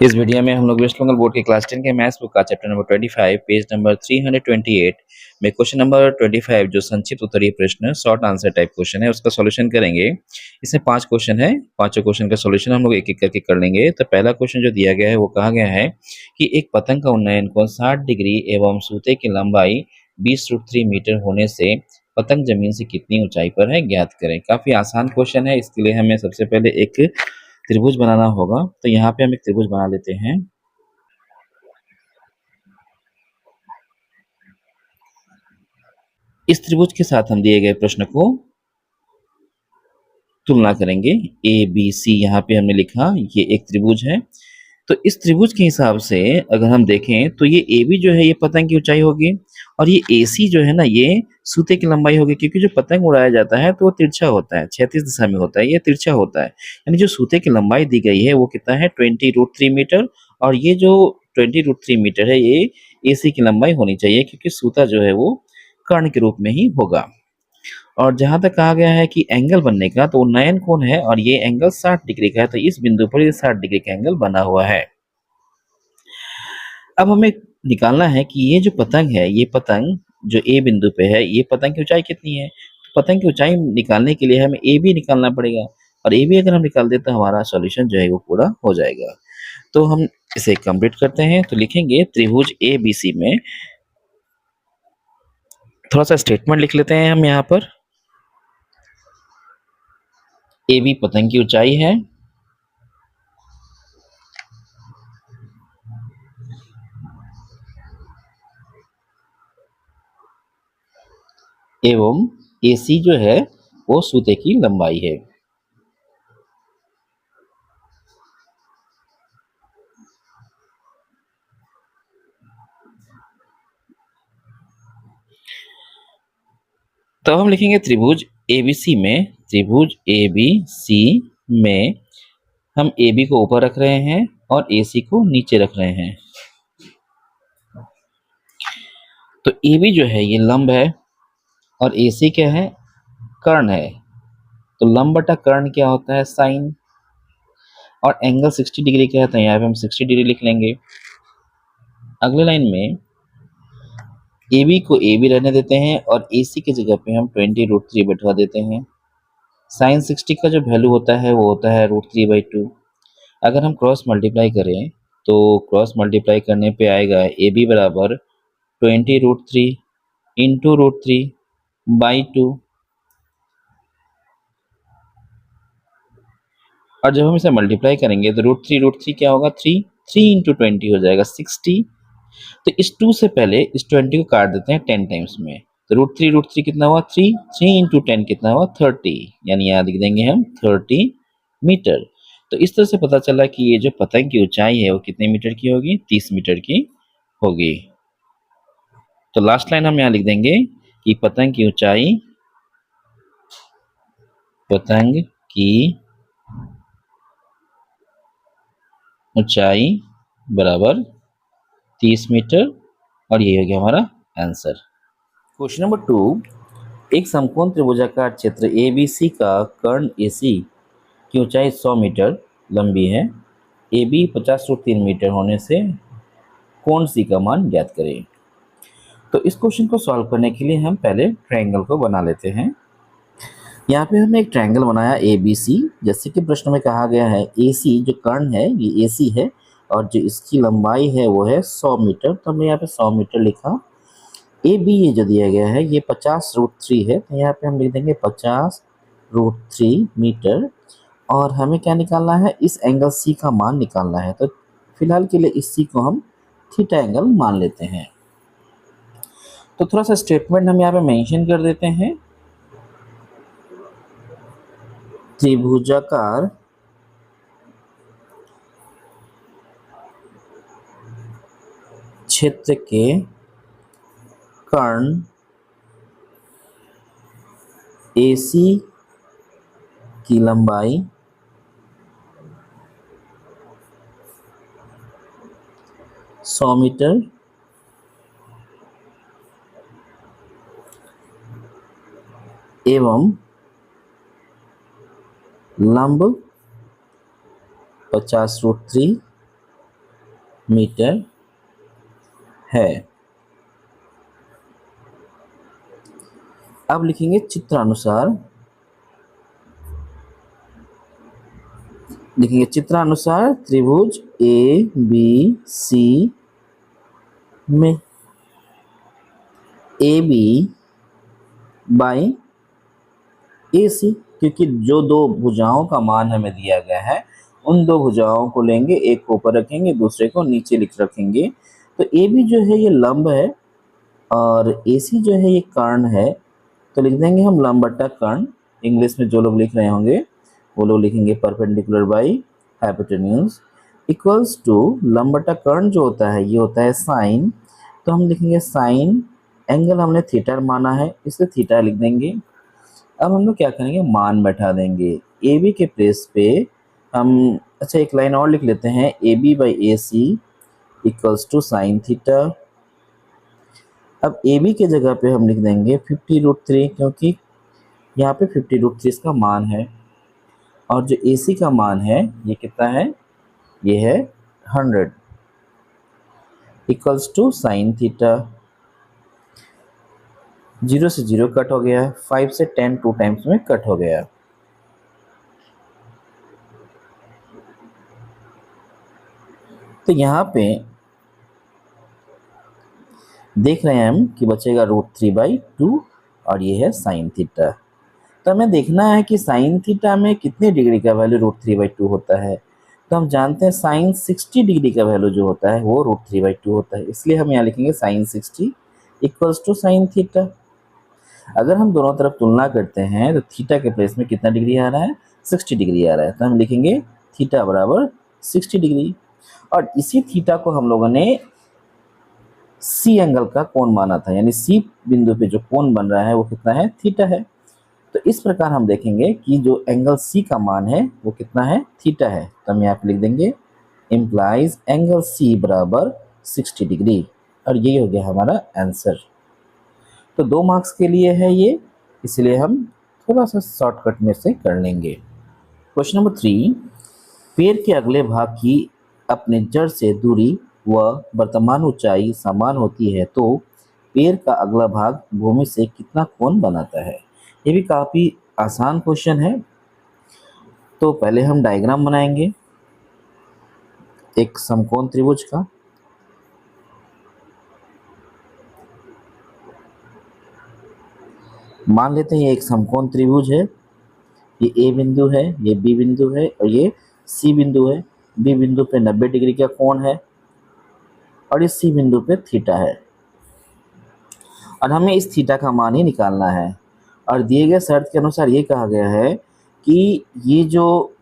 इस वीडियो में हम लोग वेस्ट बंगाल बोर्ड के क्लास 10 के मैथ्स बुक का चैप्टर नंबर 25 पेज नंबर 328 में क्वेश्चन नंबर 25 जो संक्षिप्त उत्तरीय प्रश्न शॉर्ट आंसर टाइप क्वेश्चन है उसका सॉल्यूशन करेंगे। इसमें 5 क्वेश्चन है, पांचों क्वेश्चन का सॉल्यूशन हम लोग एक एक करके कर लेंगे। तो पहला क्वेश्चन जो दिया गया है वो कहा गया है कि एक पतंग का उन्नयन कोण 60 डिग्री एवं सूते की लंबाई 20√3 मीटर होने से पतंग जमीन से कितनी ऊंचाई पर है ज्ञात करें। काफी आसान क्वेश्चन है। इसके लिए हमें सबसे पहले एक त्रिभुज बनाना होगा। तो यहाँ पे हम एक त्रिभुज बना लेते हैं। इस त्रिभुज के साथ हम दिए गए प्रश्न को तुलना करेंगे। ए बी सी यहाँ पे हमने लिखा, ये एक त्रिभुज है। तो इस त्रिभुज के हिसाब से अगर हम देखें तो ये ए बी जो है ये पतंग की ऊंचाई होगी और ये ए सी जो है ना ये सूते की लंबाई होगी, क्योंकि जो पतंग उड़ाया जाता है तो वो तिरछा होता है, क्षैतिज दिशा में होता है, ये तिरछा होता है। यानी जो सूते की लंबाई दी गई है वो कितना है 20√3 मीटर, और ये जो 20√3 मीटर है ये ए सी की लंबाई होनी चाहिए, क्योंकि सूता जो है वो कर्ण के रूप में ही होगा। और जहां तक कहा गया है कि एंगल बनने का, तो उन्नयन कोण है और ये एंगल 60 डिग्री का है, तो इस बिंदु पर ये 60 डिग्री का एंगल बना हुआ है। अब हमें निकालना है कि ये जो पतंग है, ये पतंग जो ए बिंदु पे है, ये पतंग की ऊंचाई कितनी है। तो पतंग की ऊंचाई निकालने के लिए हमें ए बी निकालना पड़ेगा, और ए बी अगर हम निकाल दें तो हमारा सॉल्यूशन जो है वो पूरा हो जाएगा। तो हम इसे कंप्लीट करते हैं। तो लिखेंगे त्रिभुज ए बी सी में थोड़ा सा स्टेटमेंट लिख लेते हैं हम यहाँ पर। ए बी पतंग की ऊंचाई है, एवं ए सी जो है वो सूते की लंबाई है। तो हम लिखेंगे त्रिभुज एबीसी में, त्रिभुज एबीसी में हम ए बी को ऊपर रख रहे हैं और ए सी को नीचे रख रहे हैं। तो ए बी जो है ये लंब है और ए सी क्या है, कर्ण है। तो लंब बटा कर्ण क्या होता है, साइन। और एंगल 60 डिग्री का है, तो यहाँ पे हम 60 डिग्री लिख लेंगे। अगले लाइन में ए बी को ए बी रहने देते हैं और ए सी की जगह पे हम 20√3 बैठवा देते हैं। साइन 60 का जो वैल्यू होता है वो होता है √3/2। अगर हम क्रॉस मल्टीप्लाई करें तो क्रॉस मल्टीप्लाई करने पे आएगा ए बी बराबर 20√3 इंटू √3/2। और जब हम इसे मल्टीप्लाई करेंगे तो √3 क्या होगा, 3 3 इंटू 20 हो जाएगा 60। तो इस 2 से पहले इस 20 को काट देते हैं 10 टाइम्स में। तो √3 कितना हुआ, 3 3 इंटू 10 कितना हुआ, 30। यानी यहाँ लिख देंगे हम 30 मीटर। तो इस तरह से पता चला कि ये जो पतंग की ऊंचाई है वो कितने मीटर की होगी, 30 मीटर की होगी। तो लास्ट लाइन हम यहाँ लिख देंगे कि पतंग की ऊंचाई, पतंग की ऊंचाई बराबर 30 मीटर, और ये हो गया हमारा आंसर। क्वेश्चन नंबर 2, एक समकोण त्रिभुजाकार क्षेत्र ए बी सी का कर्ण ए सी की ऊंचाई 100 मीटर लंबी है। ए बी 50√3 मीटर होने से कोण सी का मान ज्ञात करें। तो इस क्वेश्चन को सॉल्व करने के लिए हम पहले ट्रायंगल को बना लेते हैं। यहाँ पे हमने एक ट्रायंगल बनाया ए बी सी, जैसे कि प्रश्न में कहा गया है ए सी जो कर्ण है ये ए सी है और जो इसकी लंबाई है वो है 100 मीटर। तो हमने यहाँ पे 100 मीटर लिखा। ए बी ये जो दिया गया है ये 50√3 है, तो यहाँ पे हम लिख देंगे 50√3 मीटर। और हमें क्या निकालना है, इस एंगल सी का मान निकालना है। तो फिलहाल के लिए इस सी को हम थीटा एंगल मान लेते हैं। तो थोड़ा सा स्टेटमेंट हम यहाँ पे मेंशन कर देते हैं। त्रिभुजाकार क्षेत्र के कर्ण AC की लंबाई 100 मीटर एवं लंब 50√3 मीटर है। अब लिखेंगे चित्रानुसार, लिखेंगे चित्रानुसार त्रिभुज ए बी सी में ए बी बाई ए सी, क्योंकि जो दो भुजाओं का मान हमें दिया गया है उन दो भुजाओं को लेंगे, एक को ऊपर रखेंगे दूसरे को नीचे लिख रखेंगे। तो ए बी जो है ये लंब है और ए सी जो है ये कर्ण है, तो लिख देंगे हम लंब बट्टा कर्ण। इंग्लिश में जो लोग लिख रहे होंगे वो लोग लिखेंगे perpendicular by hypotenuse equals to लंब बट्टा कर्ण जो होता है ये होता है साइन, तो हम लिखेंगे साइन, एंगल हमने थीटा माना है इसलिए थीटा लिख देंगे। अब हम लोग क्या करेंगे, मान बैठा देंगे ए बी के प्लेस पे हम। अच्छा एक लाइन और लिख लेते हैं, A B by A C equals to sine theta. अब ए बी के जगह पे हम लिख देंगे 50√3, क्योंकि यहाँ पे 50√3 इसका मान है और जो ए सी का मान है ये कितना है, ये है 100 इक्वल्स टू साइन थीटा। 0 से 0 कट हो गया, 5 से 10 2 टाइम्स में कट हो गया। तो यहाँ पे देख रहे हैं हम कि बचेगा √3/2 और ये है साइन थीटा। तो हमें देखना है कि साइन थीटा में कितने डिग्री का वैल्यू √3/2 होता है। तो हम जानते हैं साइन 60 डिग्री का वैल्यू जो होता है वो √3/2 होता है, इसलिए हम यहाँ लिखेंगे sine 60 equals to sine theta. अगर हम दोनों तरफ तुलना करते हैं तो थीटा के प्लेस में कितना डिग्री आ रहा है, 60 डिग्री आ रहा है, तो हम लिखेंगे थीटा बराबर 60 डिग्री। और इसी थीटा को हम लोगों ने सी एंगल का कोण माना था, यानी सी बिंदु पे जो कोण बन रहा है वो कितना है, थीटा है। तो इस प्रकार हम देखेंगे कि जो एंगल सी का मान है वो कितना है, थीटा है। तो हम यहाँ पे लिख देंगे इम्प्लाइज एंगल सी बराबर 60 डिग्री और यही हो गया हमारा आंसर। तो 2 मार्क्स के लिए है ये, इसलिए हम थोड़ा सा शॉर्टकट में से कर लेंगे। क्वेश्चन नंबर 3, पेड़ के अगले भाग की अपने जड़ से दूरी व वर्तमान ऊंचाई समान होती है तो पेड़ का अगला भाग भूमि से कितना कोण बनाता है। ये भी काफ़ी आसान क्वेश्चन है। तो पहले हम डायग्राम बनाएंगे एक समकोण त्रिभुज का। मान लेते हैं ये एक समकोण त्रिभुज है, ये ए बिंदु है, ये बी बिंदु है और ये सी बिंदु है। बी बिंदु पे 90 डिग्री का कोण है और इस सी बिंदु पे थीटा है और हमें इस थीटा का मान ही निकालना है। और दिए गए शर्त के अनुसार ये कहा गया है कि ये जो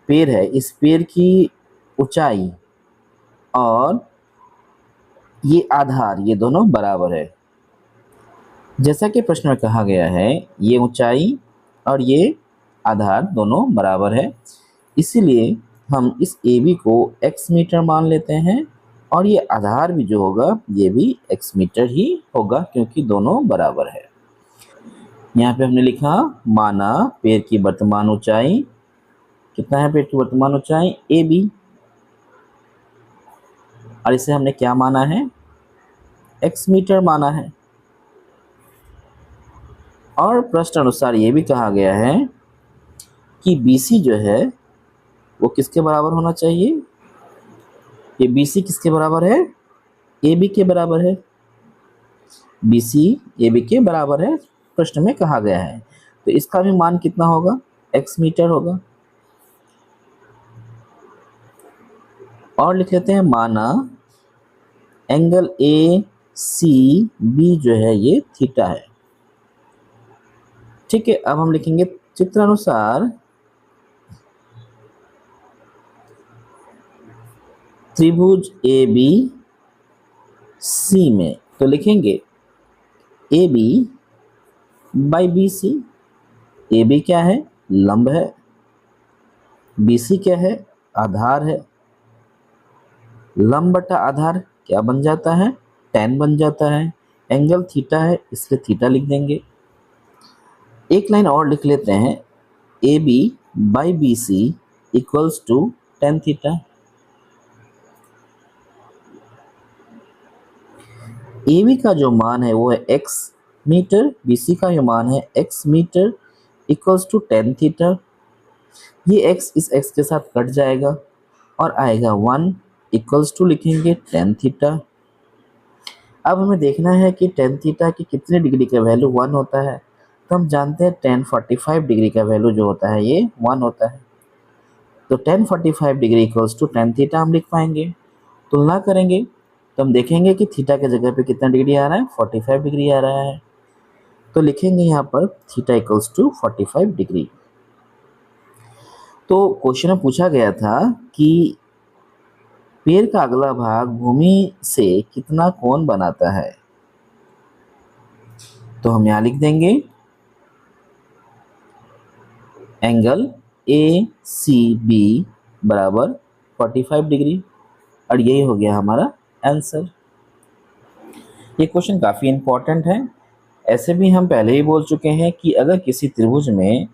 पेड़ है इस पेड़ की ऊंचाई और ये आधार ये दोनों बराबर है। जैसा कि प्रश्न में कहा गया है ये ऊंचाई और ये आधार दोनों बराबर है, इसीलिए हम इस ए बी को x मीटर मान लेते हैं और ये आधार भी जो होगा ये भी x मीटर ही होगा क्योंकि दोनों बराबर है। यहाँ पे हमने लिखा माना पेड़ की वर्तमान ऊंचाई, कितना है पेड़ की वर्तमान ऊंचाई, ए बी, और इसे हमने क्या माना है, x मीटर माना है। और प्रश्न अनुसार ये भी कहा गया है कि BC जो है वो किसके बराबर होना चाहिए, ये BC किसके बराबर है, AB के बराबर है। BC AB के बराबर है प्रश्न में कहा गया है, तो इसका भी मान कितना होगा, x मीटर होगा। और लिख लेते हैं माना एंगल ACB जो है ये थीटा है। ठीक है, अब हम लिखेंगे चित्रानुसार त्रिभुज ABC में, तो लिखेंगे AB बाई BC। AB क्या है, लंब है, BC क्या है, आधार है। लंब बटा आधार क्या बन जाता है, tan बन जाता है। एंगल थीटा है इसलिए थीटा लिख देंगे। एक लाइन और लिख लेते हैं AB by BC equals to tan theta. A B का जो मान है वो है x मीटर, बी सी का जो मान है x metre equals to tan theta. ये x इस x के साथ कट जाएगा और आएगा 1 इक्वल्स टू लिखेंगे टेन थीटा। अब हमें देखना है कि टेन थीटा की कितने डिग्री का वैल्यू 1 होता है, तो हम जानते हैं टेन 45 डिग्री का वैल्यू जो होता है ये 1 होता है। तो tan 45 degree equals to tan theta हम लिख पाएंगे। तुलना करेंगे तो हम देखेंगे कि थीटा के जगह पे कितना डिग्री आ रहा है, 45 डिग्री आ रहा है। तो लिखेंगे यहाँ पर थीटा इक्वल्स टू 45 डिग्री। तो क्वेश्चन में पूछा गया था कि पेड़ का अगला भाग भूमि से कितना कोण बनाता है, तो हम यहाँ लिख देंगे एंगल ए सी बी बराबर 45 डिग्री, और यही हो गया हमारा आंसर। ये क्वेश्चन काफ़ी इंपॉर्टेंट है। ऐसे भी हम पहले ही बोल चुके हैं कि अगर किसी त्रिभुज में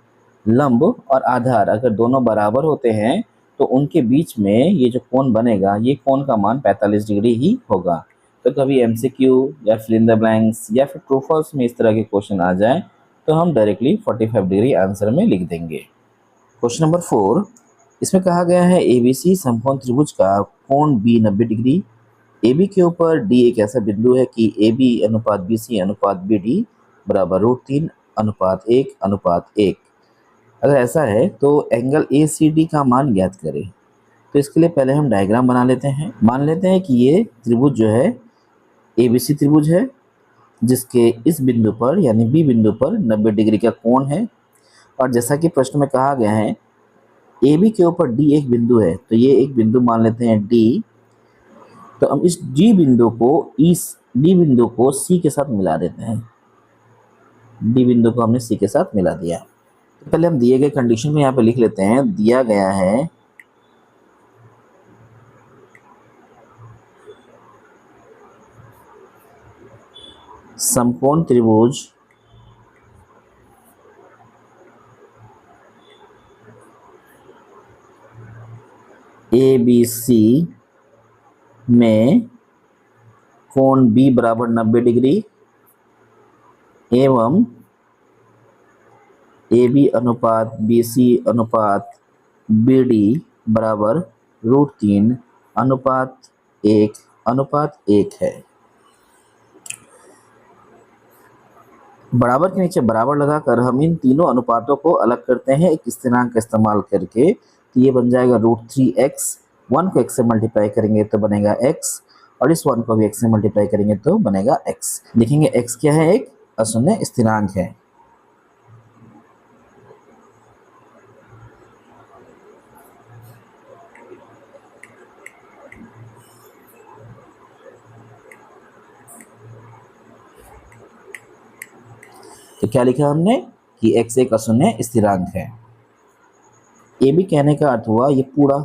लंब और आधार अगर दोनों बराबर होते हैं तो उनके बीच में ये जो कोण बनेगा ये कोण का मान 45 डिग्री ही होगा। तो कभी एमसीक्यू या फिल इन द ब्लैंक्स या फिर ट्रू फॉल्स में इस तरह के क्वेश्चन आ जाए तो हम डायरेक्टली 45 डिग्री आंसर में लिख देंगे। क्वेश्चन नंबर 4, इसमें कहा गया है एबीसी समकोण त्रिभुज का कोण बी 90 डिग्री। ए बी के ऊपर डी एक ऐसा बिंदु है कि ए बी अनुपात बी सी अनुपात बी डी बराबर √3 अनुपात 1 अनुपात 1। अगर ऐसा है तो एंगल ए सी डी का मान ज्ञात करें। तो इसके लिए पहले हम डायग्राम बना लेते हैं। मान लेते हैं कि ये त्रिभुज जो है ए बी सी त्रिभुज है, जिसके इस बिंदु पर यानी बी बिंदु पर 90 डिग्री का कोण है। और जैसा कि प्रश्न में कहा गया है ए बी के ऊपर डी एक बिंदु है, तो ये एक बिंदु मान लेते हैं डी। तो हम इस डी बिंदु को सी के साथ मिला देते हैं। डी बिंदु को हमने सी के साथ मिला दिया। तो पहले हम दिए गए कंडीशन में यहाँ पे लिख लेते हैं। दिया गया है समकोण त्रिभुज ए बी सी में कोण बी बराबर 90 डिग्री एवं ए बी अनुपात बी सी अनुपात बी डी बराबर √3 अनुपात 1 है। बराबर के नीचे बराबर लगाकर हम इन तीनों अनुपातों को अलग करते हैं एक स्थिरांक का इस्तेमाल करके। तो ये बन जाएगा √3x, 1 को x से मल्टीप्लाई करेंगे तो बनेगा x, और इस 1 को भी x से मल्टीप्लाई करेंगे तो बनेगा x। देखेंगे x क्या है, एक अशून्य स्थिरांक है। तो क्या लिखा हमने कि x एक अशून्य स्थिरांक है। ए भी कहने का अर्थ हुआ ये पूरा,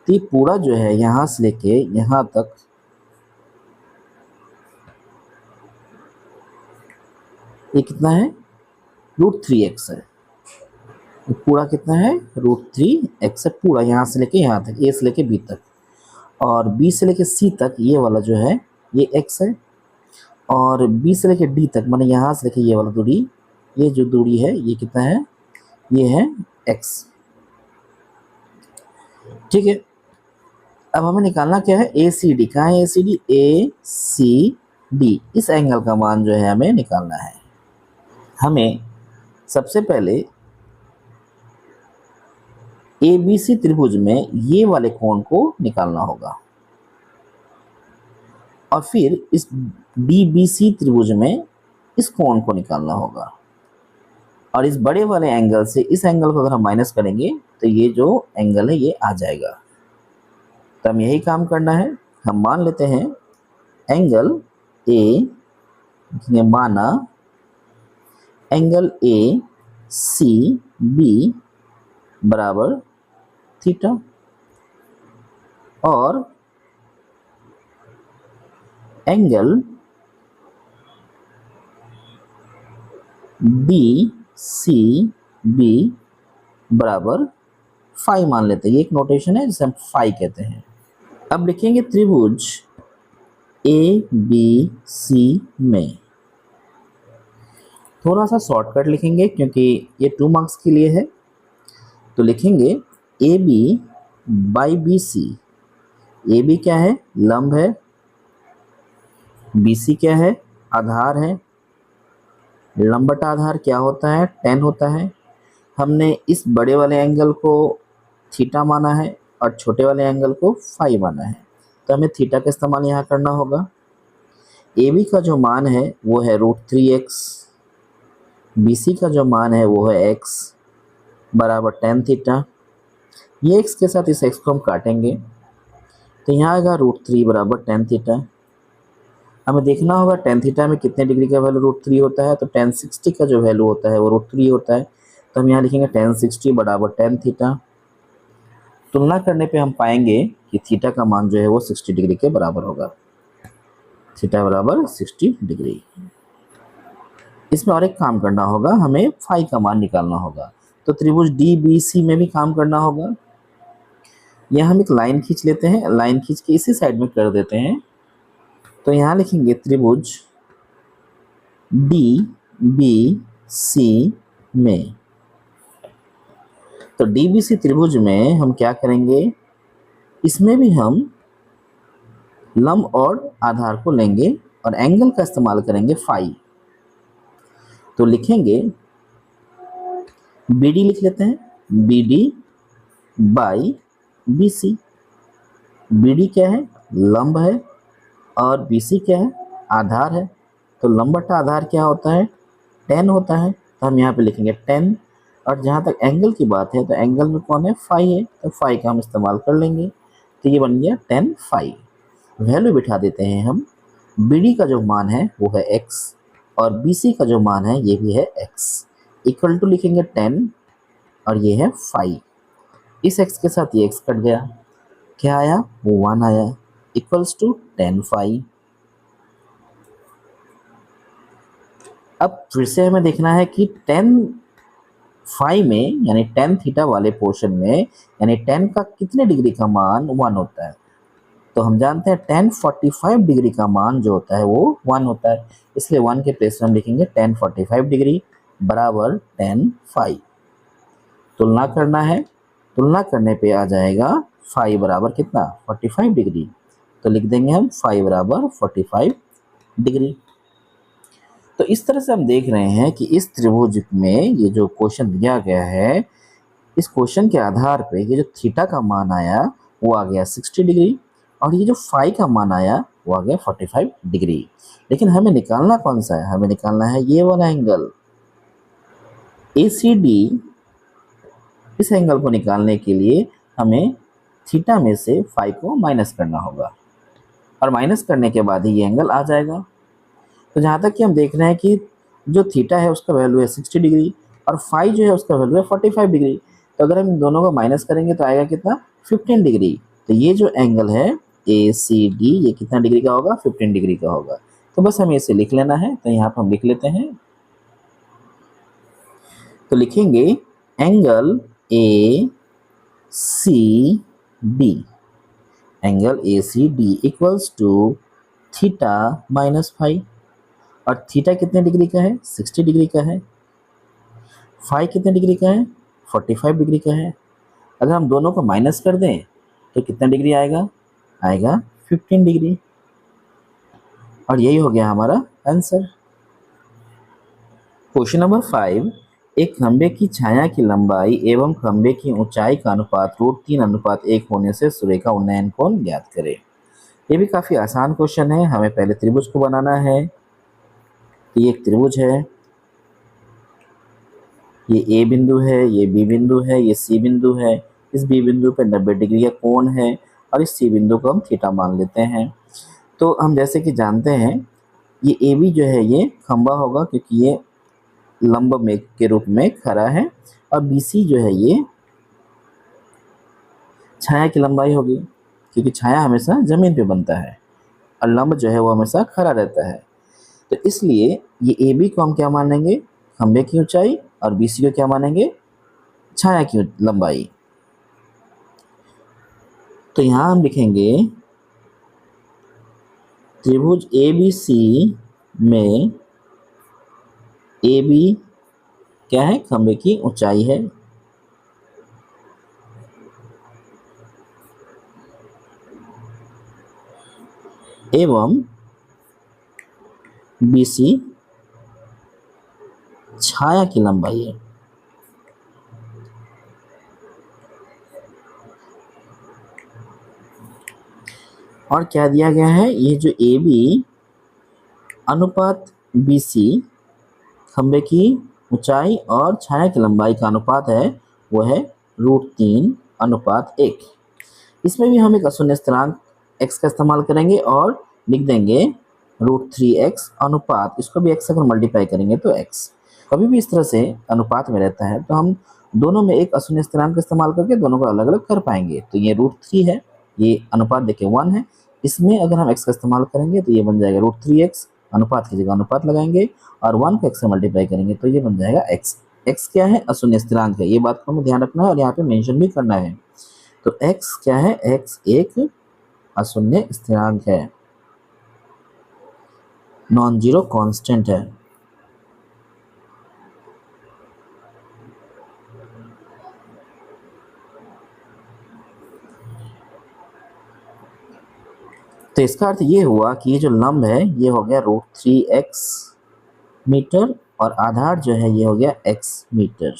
तो ये पूरा जो है यहां से लेके यहां तक ये कितना है, √3x है। ये पूरा कितना है, √3x है पूरा, यहां से लेके यहां तक, ए से लेके बी तक, और बी से लेके सी तक ये वाला जो है ये x है, और बी से लेके डी तक माने यहाँ से लेके ये वाला दूरी, ये जो दूरी है ये कितना है, ये है x। ठीक है, अब हमें निकालना क्या है, ए सी डी। कहाँ है A C D, A C D, इस एंगल का मान जो है हमें निकालना है। हमें सबसे पहले ए बी सी त्रिभुज में ये वाले कोण को निकालना होगा, और फिर इस डी बी सी त्रिभुज में इस कोण को निकालना होगा, और इस बड़े वाले एंगल से इस एंगल को अगर हम माइनस करेंगे तो ये जो एंगल है ये आ जाएगा। तो हम यही काम करना है। हम मान लेते हैं एंगल ए, माना एंगल ए सी बी बराबर थीटा, और एंगल डी सी बी बराबर फाई मान लेते हैं। ये एक नोटेशन है जिसे हम फाई कहते हैं। अब लिखेंगे त्रिभुज ए बी सी में। थोड़ा सा शॉर्टकट लिखेंगे क्योंकि ये 2 मार्क्स के लिए है, तो लिखेंगे A B by B C. A B क्या है? लंब है। बी सी क्या है? आधार है। लंब बटा आधार क्या होता है? tan होता है। हमने इस बड़े वाले एंगल को थीटा माना है और छोटे वाले एंगल को फाई माना है, तो हमें थीटा का इस्तेमाल यहाँ करना होगा। ए बी का जो मान है वो है √3x, बी सी का जो मान है वो है x बराबर tan थीटा। ये x के साथ इस x को हम काटेंगे, तो यहाँ आएगा √3 बराबर tan थीटा। हमें देखना होगा tan थीटा में कितने डिग्री का वैल्यू √3 होता है, तो tan 60 का जो वैल्यू होता है वो √3 होता है, तो हम यहाँ लिखेंगे tan 60 बराबर tan थीटा। तुलना करने पे हम पाएंगे कि थीटा का मान जो है वो 60 डिग्री के बराबर होगा। थीटा बराबर 60 डिग्री। इसमें और एक काम करना होगा, हमें फाई का मान निकालना होगा, तो त्रिभुज डी बी सी में भी काम करना होगा। यहाँ हम एक लाइन खींच लेते हैं, लाइन खींच के इसी साइड में कर देते हैं, तो यहाँ लिखेंगे त्रिभुज डी बी सी में। तो डी बी सी त्रिभुज में हम क्या करेंगे, इसमें भी हम लंब और आधार को लेंगे और एंगल का इस्तेमाल करेंगे फाई। तो लिखेंगे बी डी लिख लेते हैं, B D by B C. B D क्या है? लंब है और बी सी क्या है? आधार है। तो लंब बटा आधार क्या होता है? tan होता है, तो हम यहाँ पे लिखेंगे tan। और जहाँ तक एंगल की बात है तो एंगल में कौन है? फाई है, तो फाई का हम इस्तेमाल कर लेंगे, तो ये बन गया tan फाई। वैल्यू बिठा देते हैं हम। बी डी का जो मान है वो है x और बी सी का जो मान है ये भी है x, इक्वल टू लिखेंगे tan और ये है फाई। इस x के साथ ये x कट गया, क्या आया? वो 1 आया, इक्वल्स टू tan फाई। अब फिर से हमें देखना है कि tan फाई में यानी tan थीटा वाले पोर्शन में यानी tan का कितने डिग्री का मान 1 होता है। तो हम जानते हैं tan 45 डिग्री का मान जो होता है वो 1 होता है, इसलिए 1 के प्लेस में हम लिखेंगे tan 45 डिग्री बराबर tan फाई। तुलना करना है, तुलना करने पे आ जाएगा फाई बराबर कितना? 45 डिग्री, तो लिख देंगे हम फाई बराबर 45 डिग्री। तो इस तरह से हम देख रहे हैं कि इस त्रिभुज में ये जो क्वेश्चन दिया गया है, इस क्वेश्चन के आधार पे ये जो थीटा का मान आया वो आ गया 60 डिग्री और ये जो फाई का मान आया वो आ गया 45 डिग्री। लेकिन हमें निकालना कौन सा है? हमें निकालना है ये वाला एंगल ACD। इस एंगल को निकालने के लिए हमें थीटा में से फाई को माइनस करना होगा और माइनस करने के बाद ही ये एंगल आ जाएगा। तो जहाँ तक कि हम देख रहे हैं कि जो थीटा है उसका वैल्यू है 60 डिग्री और फाई जो है उसका वैल्यू है 45 डिग्री, तो अगर हम इन दोनों को माइनस करेंगे तो आएगा कितना? 15 डिग्री। तो ये जो एंगल है ACD ये कितना डिग्री का होगा? 15 डिग्री का होगा। तो बस हमें इसे लिख लेना है, तो यहाँ पर हम लिख लेते हैं, तो लिखेंगे angle ACD, angle ACD equals to theta minus phi. और थीटा कितने डिग्री का है? 60 डिग्री का है। फाई कितने डिग्री का है? 45 डिग्री का है। अगर हम दोनों को माइनस कर दें तो कितना डिग्री आएगा? आएगा 15 डिग्री। और यही हो गया हमारा आंसर। क्वेश्चन नंबर 5, एक खंबे की छाया की लंबाई एवं खंबे की ऊंचाई का अनुपात √3:1 होने से सूर्य का उन्नयन कोण ज्ञात करें। ये भी काफ़ी आसान क्वेश्चन है। हमें पहले त्रिभुज को बनाना है। ये एक त्रिभुज है, ये A बिंदु है, ये B बिंदु है, ये C बिंदु है। इस B बिंदु पे 90 डिग्री का कोण है और इस C बिंदु को हम थीटा मान लेते हैं। तो हम जैसे कि जानते हैं ये AB जो है ये खंबा होगा क्योंकि ये लंब में के रूप में खड़ा है और BC जो है ये छाया की लंबाई होगी क्योंकि छाया हमेशा जमीन पे बनता है और लंब जो है वो हमेशा खड़ा रहता है। तो इसलिए ये AB को हम क्या मानेंगे? खंबे की ऊंचाई और BC को क्या मानेंगे? छाया की लंबाई। तो यहाँ हम लिखेंगे त्रिभुज ABC में AB क्या है, खंभे की ऊंचाई है, एवं BC छाया की लंबाई है। और क्या दिया गया है, ये जो AB अनुपात BC खंभे की ऊंचाई और छाया की लंबाई का अनुपात है, वो है √3:1। इसमें भी हम एक अशून्य स्थिरांक x का इस्तेमाल करेंगे और लिख देंगे √3x अनुपात, इसको भी x से अगर मल्टीप्लाई करेंगे तो x। कभी भी इस तरह से अनुपात में रहता है तो हम दोनों में एक अशून्य स्थिरांक का इस्तेमाल करके दोनों को अलग अलग कर पाएंगे। तो ये √3 है, ये अनुपात देखिए 1 है, इसमें अगर हम x का इस्तेमाल करेंगे तो ये बन जाएगा √3x, अनुपात की जगह अनुपात लगाएंगे और 1 को x से मल्टीप्लाई करेंगे तो ये बन जाएगा x। x क्या है, अशून्य स्थिरांक है, ये बात को हमें ध्यान रखना है और यहाँ पे मेंशन भी करना है। तो x क्या है, x एक अशून्य स्थिरांक है, नॉन जीरो कांस्टेंट है। तो इसका अर्थ ये हुआ कि ये जो लंब है ये हो गया √3x मीटर और आधार जो है ये हो गया x मीटर।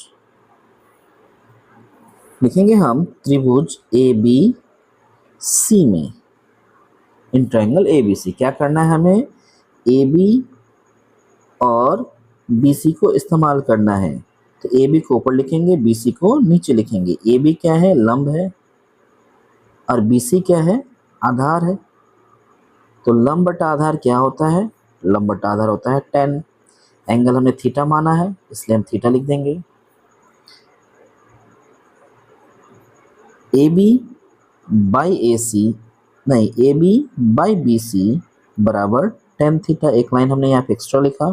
लिखेंगे हम त्रिभुज ABC में, इन ट्रायंगल ABC क्या करना है हमें, AB और BC को इस्तेमाल करना है। तो AB को ऊपर लिखेंगे, BC को नीचे लिखेंगे। AB क्या है, लंब है, और BC क्या है, आधार है। तो लंब बटा आधार क्या होता है, लंब बटा आधार होता है tan। एंगल हमने थीटा माना है इसलिए हम थीटा लिख देंगे। AB बाई AC नहीं, AB बाई BC बराबर tan थीटा। एक लाइन हमने यहाँ पे एक्स्ट्रा लिखा,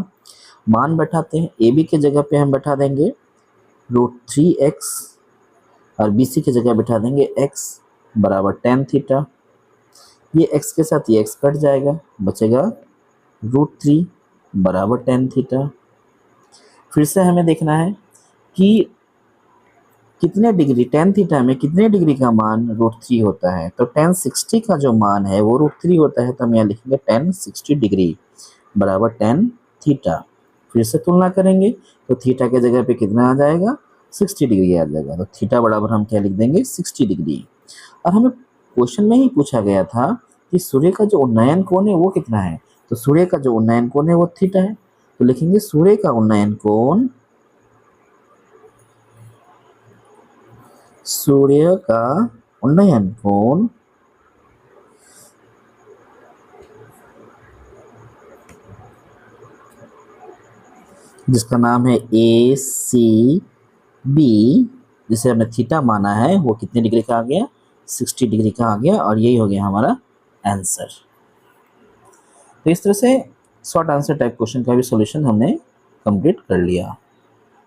मान बैठाते हैं। AB के जगह पे हम बैठा देंगे √3x और BC की जगह बैठा देंगे x बराबर tan थीटा। ये x के साथ ये x कट जाएगा, बचेगा √3 बराबर tan थीटा। फिर से हमें देखना है कि कितने डिग्री, tan थीटा में कितने डिग्री का मान √3 होता है। तो tan 60 का जो मान है वो √3 होता है, तो हम यहाँ लिखेंगे tan 60 डिग्री बराबर tan थीटा। फिर से तुलना करेंगे तो थीटा के जगह पे कितना आ जाएगा, 60 डिग्री आ जाएगा। तो थीटा बराबर हम क्या लिख देंगे, 60 डिग्री। और हमें क्वेश्चन में ही पूछा गया था कि सूर्य का जो उन्नयन कोण है वो कितना है। तो सूर्य का जो उन्नयन कोण है वो थीटा है, तो लिखेंगे सूर्य का उन्नयन कोण, सूर्य का उन्नयन कोण जिसका नाम है ACB, जिसे हमने थीटा माना है, वो कितने डिग्री का आ गया, 60 डिग्री का आ गया। और यही हो गया हमारा आंसर। तो इस तरह से शॉर्ट आंसर टाइप क्वेश्चन का भी सॉल्यूशन हमने कंप्लीट कर लिया।